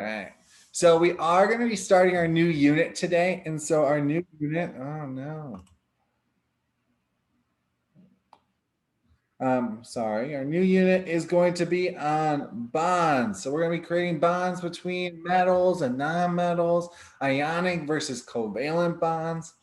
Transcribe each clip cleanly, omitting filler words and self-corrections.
right. So we are going to be starting our new unit today. And so our new unit, oh no. Sorry, our new unit is going to be on bonds. So we're going to be creating bonds between metals and non-metals, ionic versus covalent bonds.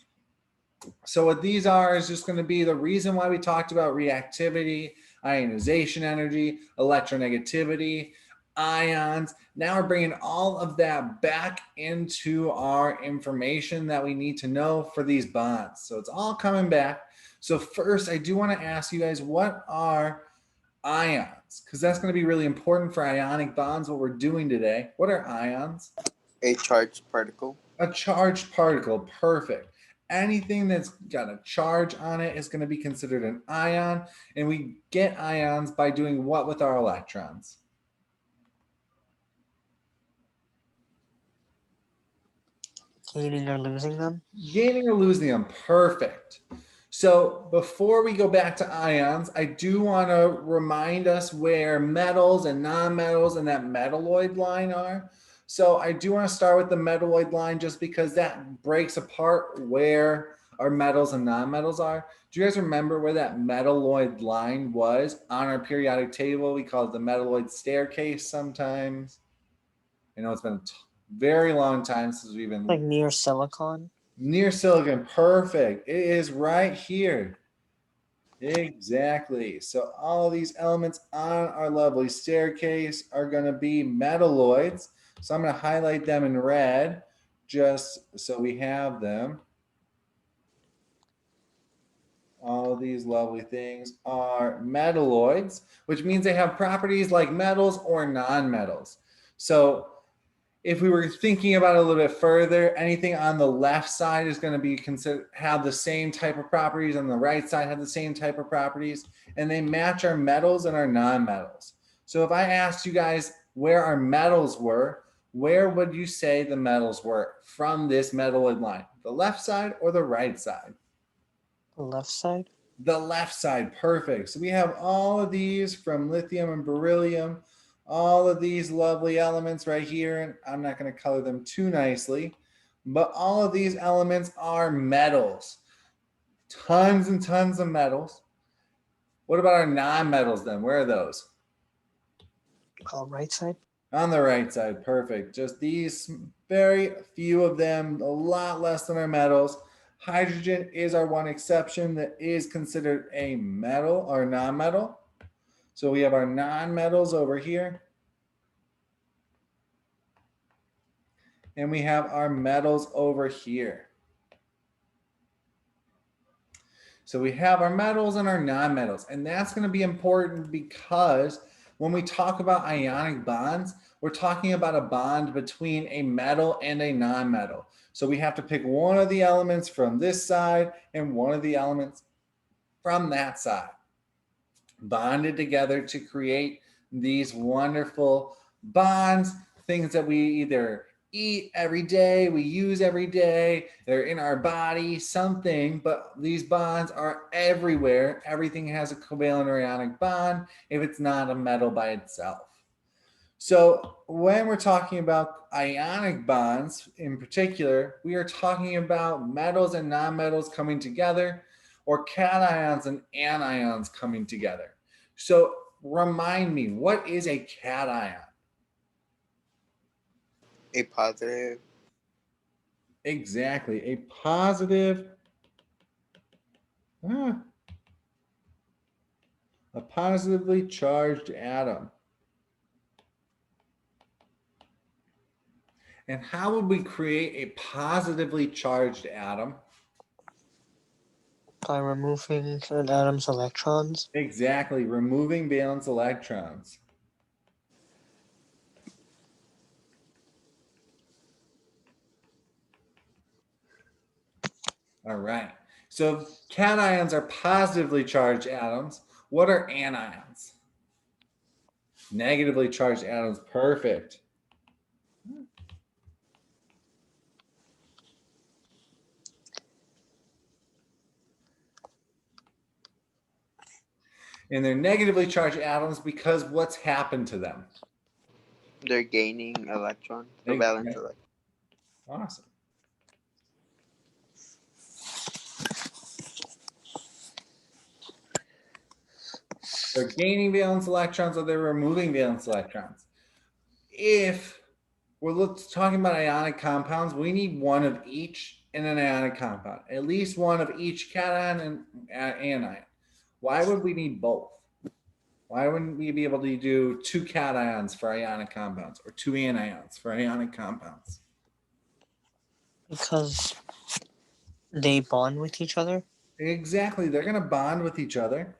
So what these are is just going to be the reason why we talked about reactivity, ionization energy, electronegativity, ions. Now we're bringing all of that back into our information that we need to know for these bonds. So it's all coming back. So first, I do want to ask you guys, what are ions? Because that's going to be really important for ionic bonds, what we're doing today. What are ions? A charged particle. A charged particle, perfect. Anything that's got a charge on it is going to be considered an ion, and we get ions by doing what with our electrons? Gaining or losing them? Gaining or losing them, perfect. So before we go back to ions, I do want to remind us where metals and non-metals and that metalloid line are. So I do want to start with the metalloid line just because that breaks apart where our metals and non-metals are. Do you guys remember where that metalloid line was on our periodic table? We call it the metalloid staircase sometimes. I know it's been a very long time since we've been Like near silicon? near silicon. Perfect. It is right here. Exactly. So all of these elements on our lovely staircase are going to be metalloids. So I'm going to highlight them in red just so we have them. All of these lovely things are metalloids, which means they have properties like metals or non-metals. So if we were thinking about it a little bit further, anything on the left side is going to be considered have the same type of properties, and the right side have the same type of properties, and they match our metals and our non-metals. So if I asked you guys where our metals were, where would you say the metals were from this metalloid line? The left side or the right side? The left side? The left side, perfect. So we have all of these from lithium and beryllium, all of these lovely elements right here. And I'm not going to color them too nicely, but all of these elements are metals. Tons and tons of metals. What about our non-metals then? Where are those? Right side? On the right side, perfect. Just these very few of them, a lot less than our metals. Hydrogen is our one exception that is considered a metal or non-metal. So we have our non-metals over here. And we have our metals over here. So we have our metals and our non-metals. And that's going to be important because when we talk about ionic bonds, we're talking about a bond between a metal and a non-metal. So we have to pick one of the elements from this side and one of the elements from that side, bonded together to create these wonderful bonds, things that we either eat every day, we use every day, they're in our body, something, but these bonds are everywhere. Everything has a covalent or ionic bond if it's not a metal by itself. So when we're talking about ionic bonds in particular, we are talking about metals and non-metals coming together, or cations and anions coming together. So remind me, what is a cation? A positive. Exactly, a positive, a positively charged atom. And how would we create a positively charged atom? By removing an atom's electrons? Exactly, removing valence electrons. All right. So cations are positively charged atoms. What are anions? Negatively charged atoms. Perfect. And they're negatively charged atoms because what's happened to them? They're gaining electrons. The They- valence yeah. electron. Awesome. They're gaining valence electrons or they're removing valence electrons. If we're talking about ionic compounds, we need one of each in an ionic compound, at least one of each cation and anion. Why would we need both? Why wouldn't we be able to do two cations for ionic compounds or two anions for ionic compounds? Because they bond with each other. Exactly. They're going to bond with each other.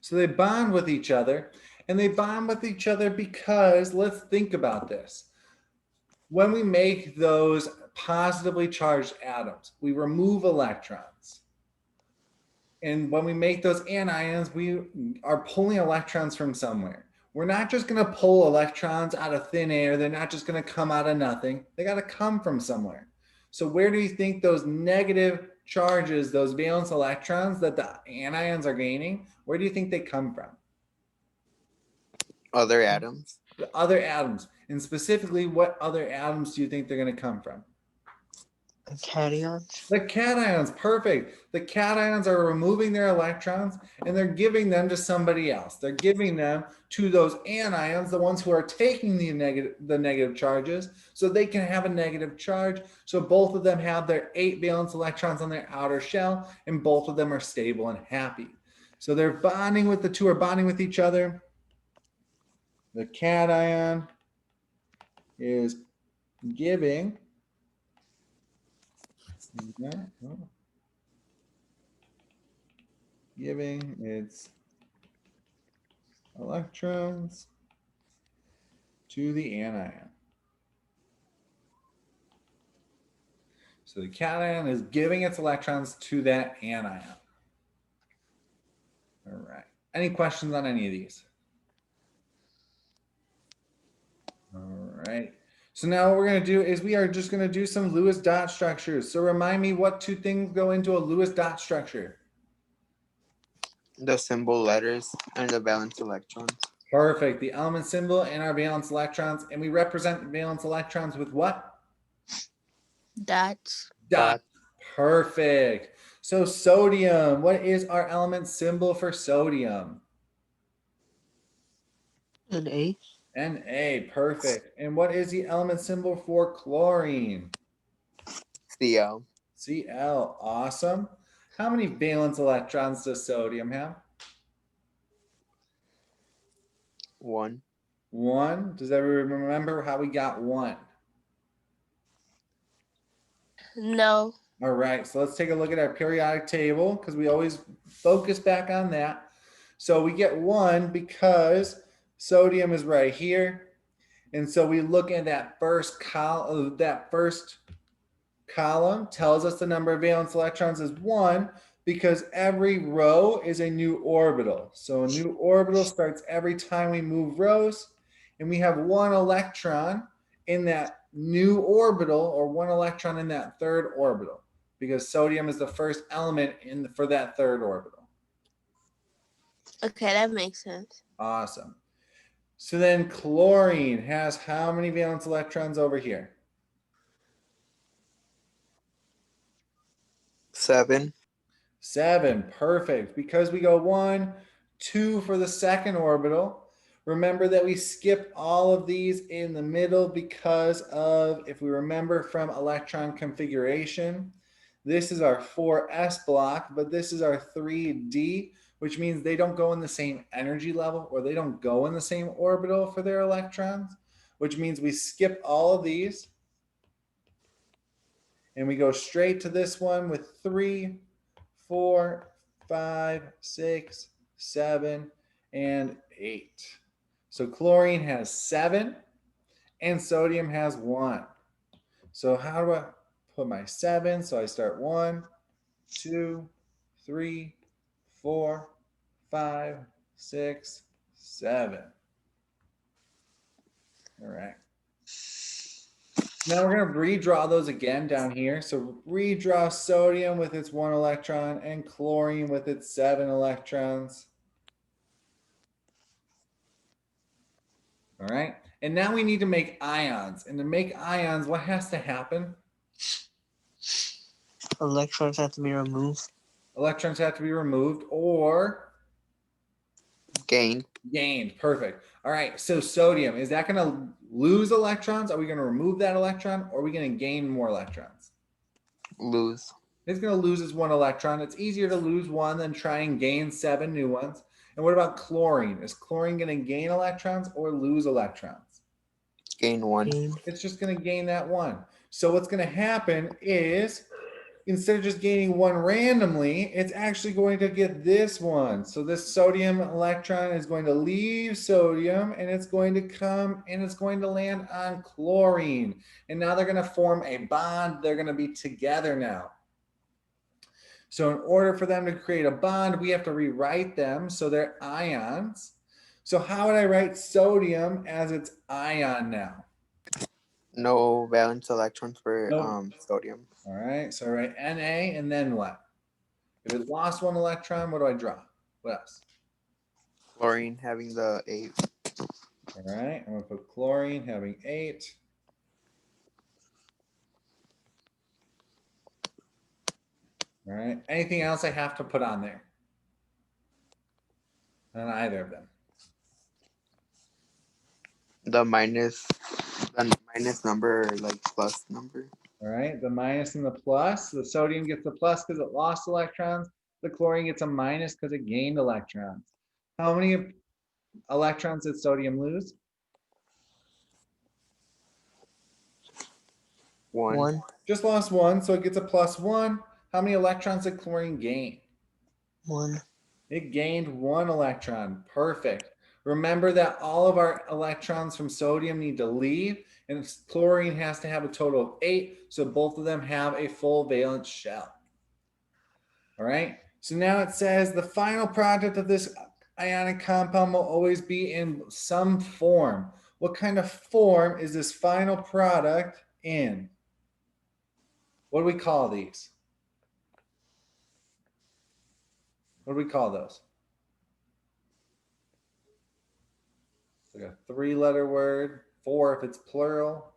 So they bond with each other, and they bond with each other because let's think about this. When we make those positively charged atoms, we remove electrons. And when we make those anions, we are pulling electrons from somewhere. We're not just going to pull electrons out of thin air. They're not just going to come out of nothing. They got to come from somewhere. So where do you think those negative charges, those valence electrons that the anions are gaining, where do you think they come from? Other atoms. The other atoms. And specifically, what other atoms do you think they're going to come from? The cations. The cations, perfect. The cations are removing their electrons and they're giving them to somebody else. They're giving them to those anions, the ones who are taking the negative charges, so they can have a negative charge. So both of them have their 8 valence electrons on their outer shell, and both of them are stable and happy. So they're bonding with the two are bonding with each other. The cation is giving its electrons to the anion. So the cation is giving its electrons to that anion. All right. Any questions on any of these? All right. So now what we're going to do is we are just going to do some Lewis dot structures. So remind me what two things go into a Lewis dot structure. The symbol letters and the valence electrons. Perfect. The element symbol and our valence electrons. And we represent the valence electrons with what? Dots. Dot. Perfect. So sodium, what is our element symbol for sodium? An A. Na, perfect. And what is the element symbol for chlorine? Cl. Cl, awesome. How many valence electrons does sodium have? 1. 1. Does everyone remember how we got 1? No. All right, so let's take a look at our periodic table because we always focus back on that. So we get 1 because sodium is right here. And so we look at that first column, tells us the number of valence electrons is 1 because every row is a new orbital. So a new orbital starts every time we move rows, and we have 1 electron in that new orbital or 1 electron in that third orbital because sodium is the first element for that third orbital. Okay, that makes sense. Awesome. So then chlorine has how many valence electrons over here? 7. 7, perfect. Because we go 1, 2 for the second orbital. Remember that we skip all of these in the middle because of, if we remember from electron configuration, this is our 4s block, but this is our 3d, which means they don't go in the same energy level or they don't go in the same orbital for their electrons, which means we skip all of these and we go straight to this one with 3, 4, 5, 6, 7, and 8. So chlorine has 7 and sodium has 1. So how do I put my 7? So I start 1, 2, 3, 4, 5, 6, 7. All right. Now we're going to redraw those again down here. So redraw sodium with its 1 electron and chlorine with its 7 electrons. All right. And now we need to make ions. And to make ions, what has to happen? Electrons have to be removed. Electrons have to be removed or Gain. gained. Perfect. All right. So sodium, is that going to lose electrons? Are we going to remove that electron or are we going to gain more electrons? Lose. It's going to lose its 1 electron. It's easier to lose 1 than try and gain 7 new ones. And what about chlorine? Is chlorine going to gain electrons or lose electrons? Gain 1. Gain. It's just going to gain that 1. So what's going to happen is instead of just gaining 1 randomly, it's actually going to get this one. So this sodium electron is going to leave sodium and it's going to come and it's going to land on chlorine. And now they're going to form a bond. They're going to be together now. So in order for them to create a bond, we have to rewrite them so they're ions. So how would I write sodium as its ion now? No valence electrons for No. sodium. All right, so I write Na and then what? If it lost 1 electron, what do I draw? What else? Chlorine having the 8. All right, I'm gonna put chlorine having 8. All right, anything else I have to put on there? On either of them. The minus number, like plus number. All right, the minus and the plus. The sodium gets the plus because it lost electrons. The chlorine gets a minus because it gained electrons. How many electrons did sodium lose? 1. 1. Just lost 1, so it gets a plus 1. How many electrons did chlorine gain? 1. It gained 1 electron. Perfect. Remember that all of our electrons from sodium need to leave, and chlorine has to have a total of 8, so both of them have a full valence shell. All right, so now it says the final product of this ionic compound will always be in some form. What kind of form is this final product in? What do we call these? What do we call those? It's like a 3-letter word, 4 if it's plural.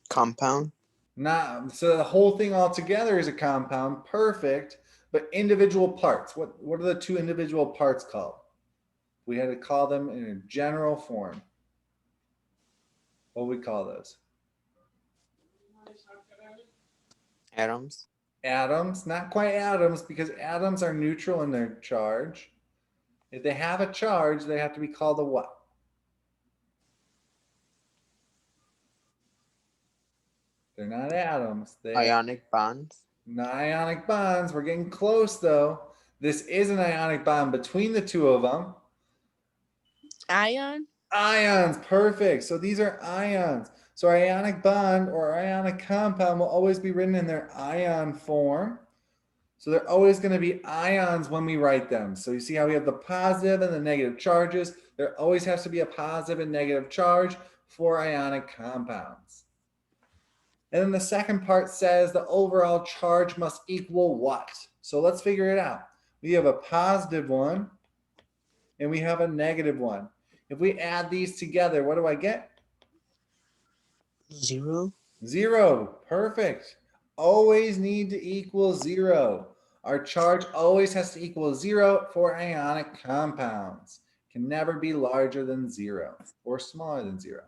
Compound. Not so the whole thing all together is a compound, perfect, but individual parts. What are the 2 individual parts called? We had to call them in a general form. What do we call those? Atoms. Atoms, not quite atoms because atoms are neutral in their charge. If they have a charge, they have to be called a what? They're not atoms. They're Ionic bonds. not ionic bonds. We're getting close though. This is an ionic bond between the 2 of them. Ion? Ions, perfect. So these are ions. So our ionic bond or ionic compound will always be written in their ion form. So they're always going to be ions when we write them. So you see how we have the positive and the negative charges. There always has to be a positive and negative charge for ionic compounds. And then the second part says the overall charge must equal what? So let's figure it out. We have a positive one and we have a negative one. If we add these together, what do I get? 0. 0. Perfect. Always need to equal 0. Our charge always has to equal 0 for ionic compounds. Can never be larger than 0 or smaller than 0.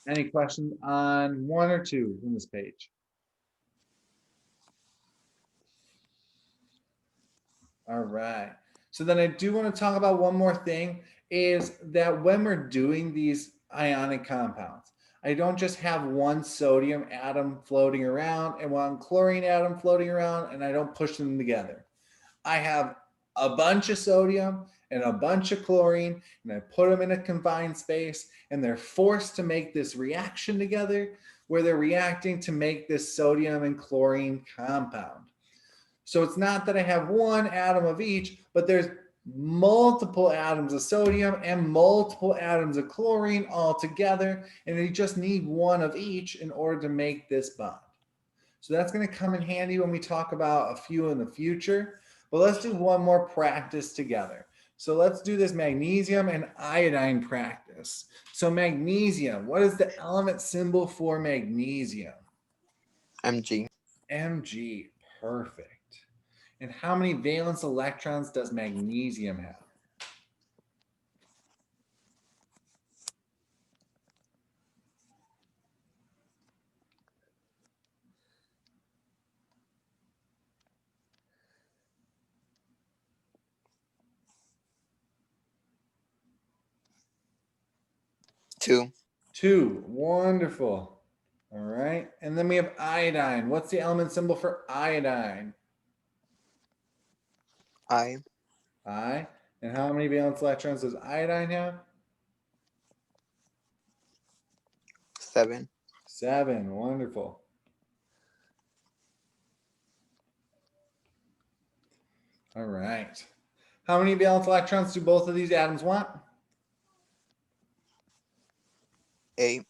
Any questions on 1 or 2 in this page? All right. So then I do want to talk about one more thing is that when we're doing these ionic compounds, I don't just have one sodium atom floating around and one chlorine atom floating around and I don't push them together. I have a bunch of sodium and a bunch of chlorine and I put them in a confined space and they're forced to make this reaction together where they're reacting to make this sodium and chlorine compound. So it's not that I have one atom of each, but there's multiple atoms of sodium and multiple atoms of chlorine all together, and you just need one of each in order to make this bond. So that's going to come in handy when we talk about a few in the future, but let's do one more practice together. So let's do this magnesium and iodine practice. So magnesium, what is the element symbol for magnesium? Mg. Mg, perfect. And how many valence electrons does magnesium have? Two. 2, wonderful. All right, and then we have iodine. What's the element symbol for iodine? I. I. And how many valence electrons does iodine have? 7. 7, wonderful. All right. How many valence electrons do both of these atoms want? 8.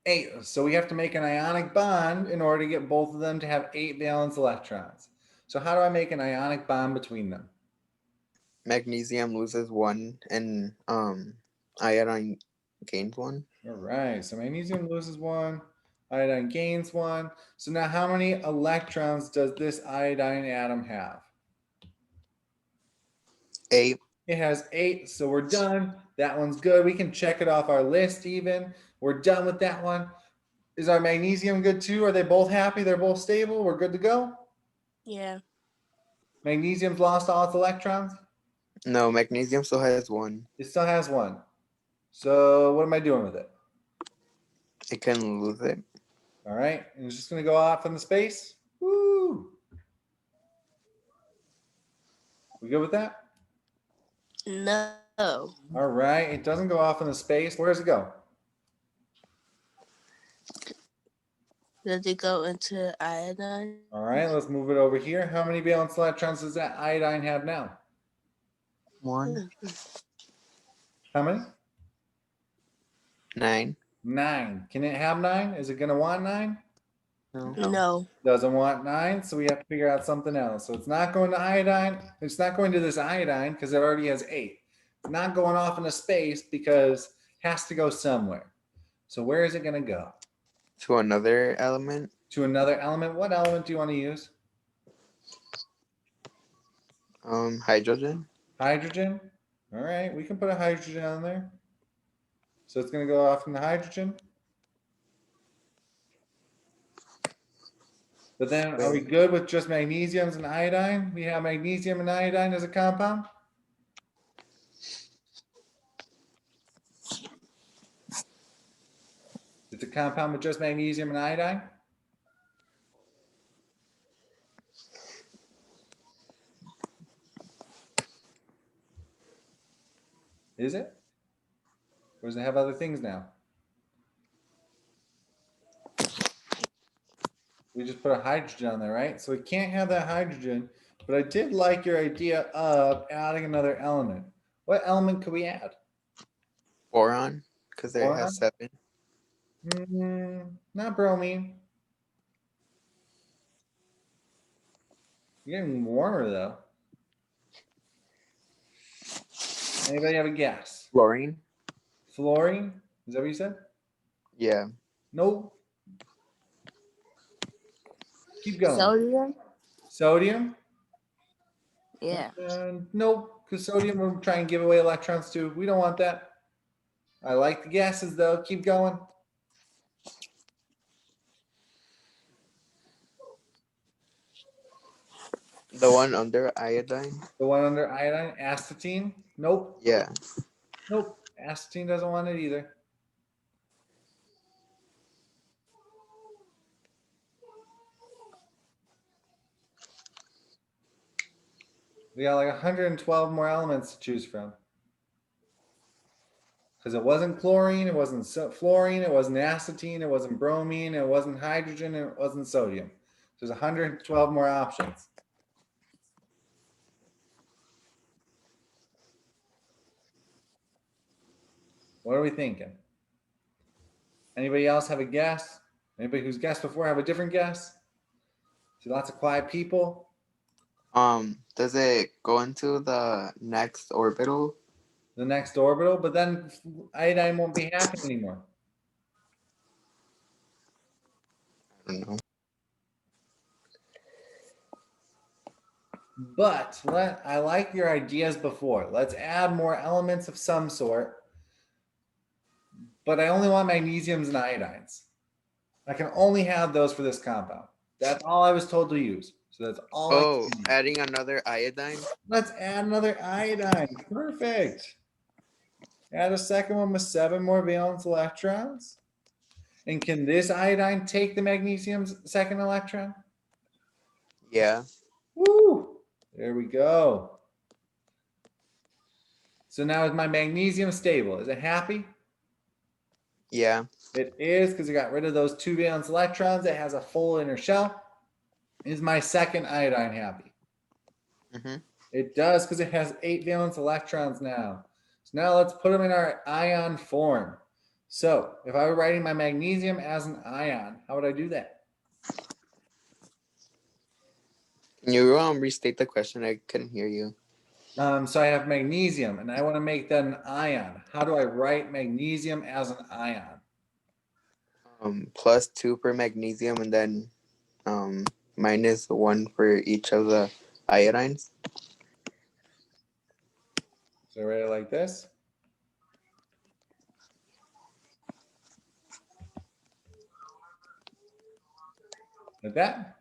8. So we have to make an ionic bond in order to get both of them to have 8 valence electrons. So how do I make an ionic bond between them? Magnesium loses 1 and iodine gains 1. All right. So magnesium loses 1, iodine gains 1. So now how many electrons does this iodine atom have? 8. It has 8, so we're done. That one's good. We can check it off our list even. We're done with that one. Is our magnesium good too? Are they both happy? They're both stable? We're good to go? Yeah. Magnesium's lost all its electrons? No, magnesium still has 1. It still has 1. So what am I doing with it? It can lose it. All right, and it's just gonna go off into space. Woo! We good with that? No. All right, it doesn't go off into space. Where does it go? Does it go into iodine? All right, let's move it over here. How many valence electrons does that iodine have now? 1. How many? 9. 9. Can it have 9? Is it gonna want 9? No. No. Doesn't want 9, so we have to figure out something else. So it's not going to iodine. It's not going to this iodine because it already has 8. It's not going off into space because it has to go somewhere. So where is it going to go? To another element. To another element. What element do you want to use? Hydrogen. Hydrogen. All right, we can put a hydrogen on there. So it's going to go off into hydrogen. But then are we good with just magnesiums and iodine? We have magnesium and iodine as a compound? It's a compound with just magnesium and iodine? Is it? Or does it have other things now? We just put a hydrogen on there, right? So we can't have that hydrogen, but I did like your idea of adding another element. What element could we add? Boron. Because it Boron? has 7. Not bromine. You're getting warmer though. Anybody have a guess? Fluorine. Fluorine? Is that what you said? Yeah. Nope. Keep going. Sodium? Sodium? Yeah. Nope, because sodium will try and give away electrons too. We don't want that. I like the gases though. Keep going. The one under iodine. The one under iodine, acetine? Nope. Yeah. Nope. Acetine doesn't want it either. We got like 112 more elements to choose from. Because it wasn't chlorine, it wasn't fluorine, it wasn't acetine, it wasn't bromine, it wasn't hydrogen, and it wasn't sodium. There's 112 more options. What are we thinking? Anybody else have a guess? Anybody who's guessed before have a different guess? See lots of quiet people. Does it go into the next orbital? The next orbital, but then iodine won't be happy anymore. I don't know. But I like your ideas before. Let's add more elements of some sort. But I only want magnesiums and iodines. I can only have those for this compound. That's all I was told to use. So that's all. Oh, I can use. adding another iodine? Let's add another iodine. Perfect. Add a second one with 7 more valence electrons. And can this iodine take the magnesium's second electron? Yeah. Woo! There we go. So now is my magnesium stable? Is it happy? Yeah. It is, because it got rid of those 2 valence electrons. It has a full inner shell. Is my second iodine happy? Mm-hmm. It does, because it has 8 valence electrons now. So now let's put them in our ion form. So if I were writing my magnesium as an ion, how would I do that? Can you restate the question? I couldn't hear you. So I have magnesium, and I want to make that an ion. How do I write magnesium as an ion? +2 for magnesium and then -1 for each of the iodines. So I write it like this. Like that?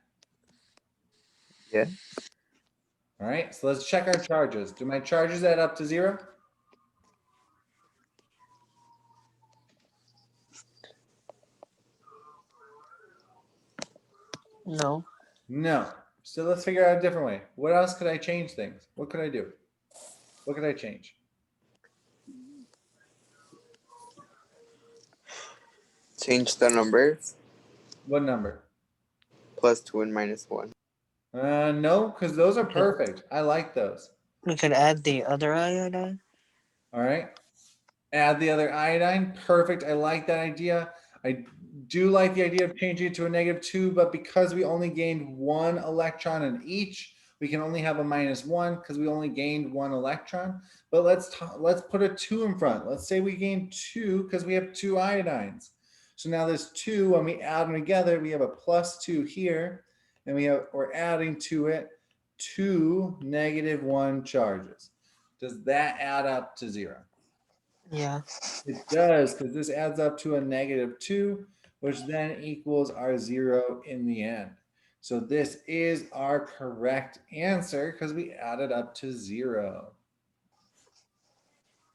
Yeah. All right, so let's check our charges. Do my charges add up to 0? No. No. So let's figure out a different way. What else could I change things? What could I do? What could I change? Change the numbers. What number? +2 and -1. No, because those are perfect. I like those. We could add the other iodine. All right. Add the other iodine. Perfect. I like that idea. I do like the idea of changing it to a -2, but because we only gained 1 electron in each, we can only have a -1 because we only gained 1 electron. But let's put a 2 in front. Let's say we gained 2 because we have 2 iodines. So now there's 2. When we add them together, we have a +2 here, and we're adding to it 2 -1 charges. Does that add up to 0? Yeah. It does, because this adds up to a -2, which then equals our 0 in the end. So this is our correct answer because we added up to 0.